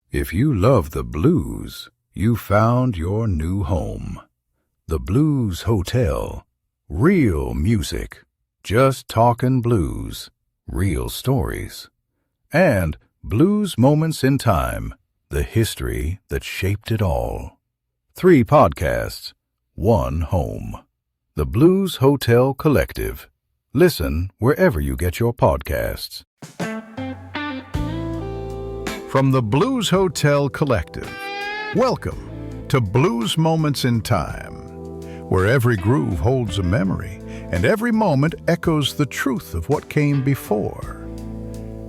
If you love the blues, you found your new home. The Blues Hotel. Real music. Just talking blues. Real stories. And Blues Moments in Time. The history that shaped it all. 3 podcasts. 1 home. The Blues Hotel Collective. Listen wherever you get your podcasts. From the Blues Hotel Collective, welcome to Blues Moments in Time, where every groove holds a memory and every moment echoes the truth of what came before.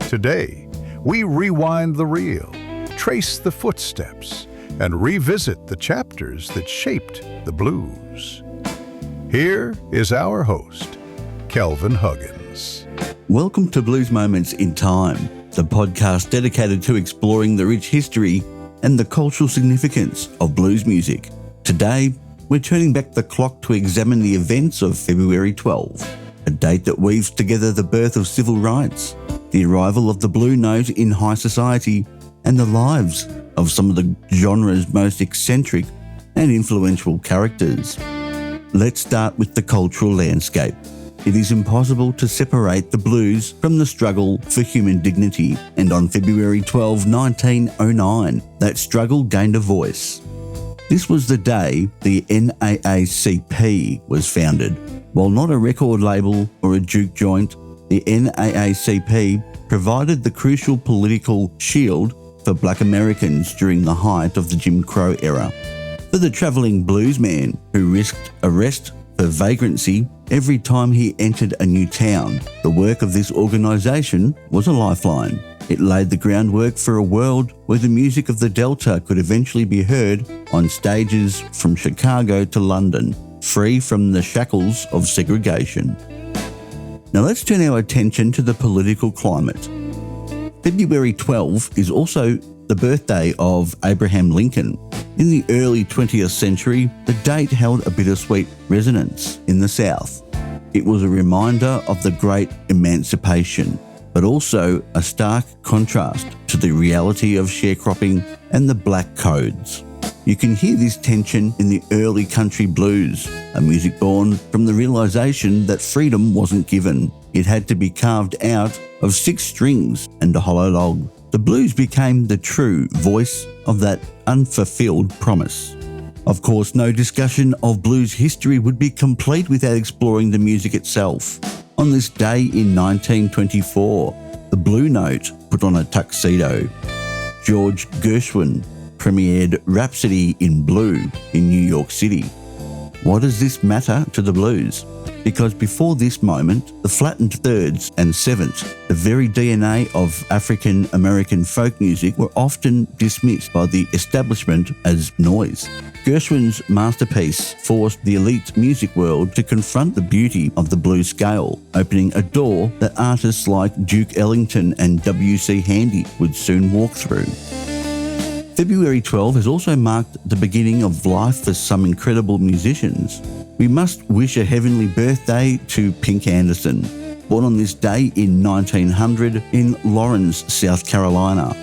Today, we rewind the reel, trace the footsteps, and revisit the chapters that shaped the blues. Here is our host, Kelvin Huggins. Welcome to Blues Moments in Time, the podcast dedicated to exploring the rich history and the cultural significance of blues music. Today, we're turning back the clock to examine the events of February 12, a date that weaves together the birth of civil rights, the arrival of the blue note in high society, and the lives of some of the genre's most eccentric and influential characters. Let's start with the cultural landscape. It is impossible to separate the blues from the struggle for human dignity, and on February 12, 1909, that struggle gained a voice. This was the day the NAACP was founded. While not a record label or a juke joint, the NAACP provided the crucial political shield for Black Americans during the height of the Jim Crow era. For the travelling bluesman who risked arrest for vagrancy every time he entered a new town, the work of this organisation was a lifeline. It laid the groundwork for a world where the music of the Delta could eventually be heard on stages from Chicago to London, free from the shackles of segregation. Now let's turn our attention to the political climate. February 12 is also the birthday of Abraham Lincoln. In the early 20th century, the date held a bittersweet resonance in the South. It was a reminder of the great emancipation, but also a stark contrast to the reality of sharecropping and the black codes. You can hear this tension in the early country blues, a music born from the realisation that freedom wasn't given. It had to be carved out of 6 strings and a hollow log. The blues became the true voice of that unfulfilled promise. Of course, no discussion of blues history would be complete without exploring the music itself. On this day in 1924, the Blue Note put on a tuxedo. George Gershwin premiered Rhapsody in Blue in New York City. Why does this matter to the blues? Because before this moment, the flattened thirds and sevenths, the very DNA of African American folk music, were often dismissed by the establishment as noise. Gershwin's masterpiece forced the elite music world to confront the beauty of the blues scale, opening a door that artists like Duke Ellington and W.C. Handy would soon walk through. February 12 has also marked the beginning of life for some incredible musicians. We must wish a heavenly birthday to Pink Anderson, born on this day in 1900 in Lawrence, South Carolina.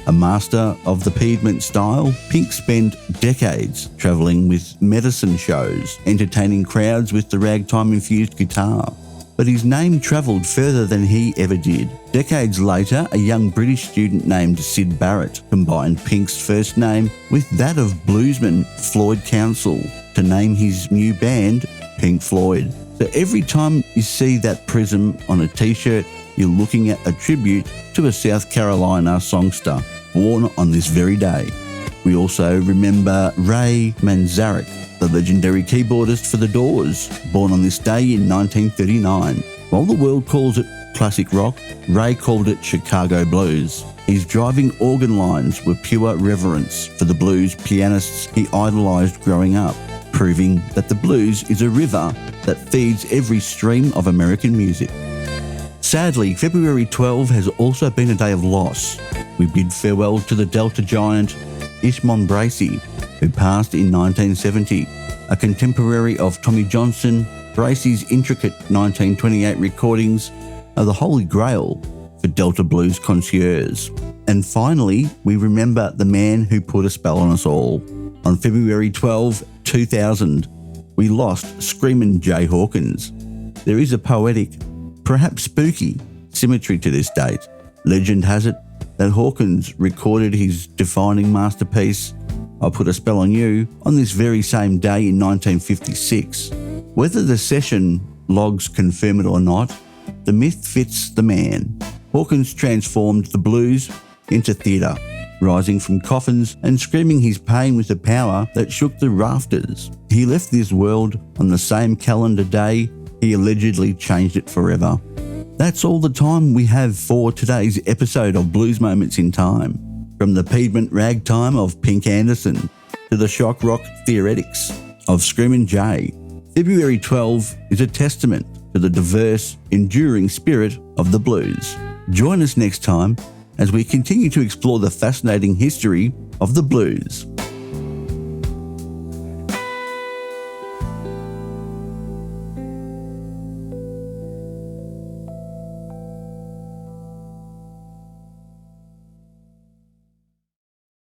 A master of the Piedmont style, Pink spent decades travelling with medicine shows, entertaining crowds with the ragtime-infused guitar. But his name travelled further than he ever did. Decades later, a young British student named Syd Barrett combined Pink's first name with that of bluesman Floyd Council to name his new band Pink Floyd. So every time you see that prism on a t-shirt, you're looking at a tribute to a South Carolina songster born on this very day. We also remember Ray Manzarek, the legendary keyboardist for The Doors, born on this day in 1939. While the world calls it classic rock, Ray called it Chicago blues. His driving organ lines were pure reverence for the blues pianists he idolised growing up, proving that the blues is a river that feeds every stream of American music. Sadly, February 12 has also been a day of loss. We bid farewell to the Delta giant Ishmon Bracy, who passed in 1970. A contemporary of Tommy Johnson, Bracy's intricate 1928 recordings are the holy grail for Delta blues connoisseurs. And finally, we remember the man who put a spell on us all. On February 12, 2000, we lost Screaming Jay Hawkins. There is a poetic, perhaps spooky, symmetry to this date. Legend has it that Hawkins recorded his defining masterpiece, I Put a Spell on You, on this very same day in 1956. Whether the session logs confirm it or not, the myth fits the man. Hawkins transformed the blues into theatre, rising from coffins and screaming his pain with a power that shook the rafters. He left this world on the same calendar day he allegedly changed it forever. That's all the time we have for today's episode of Blues Moments in Time. From the Piedmont ragtime of Pink Anderson to the shock rock theoretics of Screaming Jay, February 12 is a testament to the diverse, enduring spirit of the blues. Join us next time as we continue to explore the fascinating history of the blues.